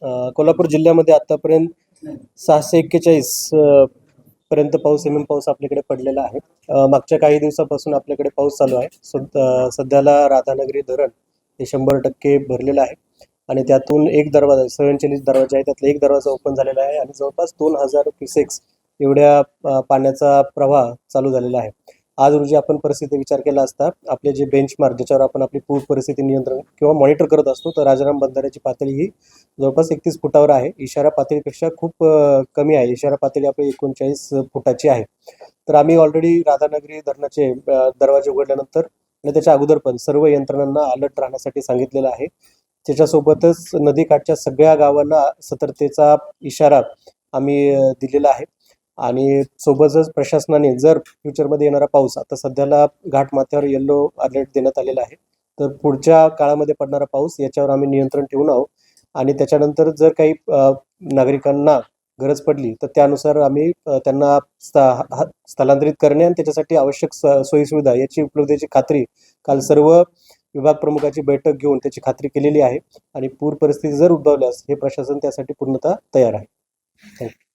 कोल्हापूर जिल्ह्यामध्ये आतापर्यंत 641 पर्यंत पाऊस पाऊस आपल्याकडे पडलेला आहे. मागच्या काही दिवसापासून आपल्याकडे पाऊस चालू आहे. सध्याला राधानगरी धरण हे 100% भरलेलं आहे आणि त्यातून एक दरवाजा 47 दरवाजे आहे, त्यातला एक दरवाजा ओपन झालेला आहे आणि जवळपास 2000 क्युसेक्स एवढ्या पाण्याचा प्रवाह चालू झालेला आहे. आज रोजी आपण परिस्थिती विचार केला असता आपले जे बेंचमार्क ज्याच्यावर आपण आपली पूर परिस्थिती नियंत्रण किंवा मॉनिटर करत असतो, तर राजाराम बंधाऱ्याची पातळी ही जवळपास 31 फुटावर आहे. इशारा पातळीपेक्षा खूप कमी आहे. इशारा पातळी आपली 39 फुटाची आहे. तर आम्ही ऑलरेडी राधानगरी धरणाचे दरवाजे उघडल्यानंतर आणि त्याच्या अगोदर पण सर्व यंत्रणांना अलर्ट राहण्यासाठी सांगितलेलं आहे. त्याच्यासोबतच नदीकाठच्या सगळ्या गावांना सतर्कतेचा इशारा आम्ही दिलेला आहे आणि सोबतच प्रशासनाने जर फ्युचरमध्ये येणारा पाऊस, आता सध्याला घाटमाथ्यावर येलो अलर्ट देण्यात आलेला आहे, तर पुढच्या काळामध्ये पडणारा पाऊस याच्यावर आम्ही नियंत्रण ठेवून आहोत आणि त्याच्यानंतर जर काही नागरिकांना गरज पडली तर त्यानुसार आम्ही त्यांना स्थलांतरित करणे आणि त्याच्यासाठी आवश्यक सोयीसुविधा याची उपलब्धतेची खात्री काल सर्व विभाग प्रमुखाची बैठक घेऊन त्याची खात्री केलेली आहे आणि पूर परिस्थिती जर उद्भवल्यास हे प्रशासन त्यासाठी पूर्णतः तयार आहे. थँक्यू.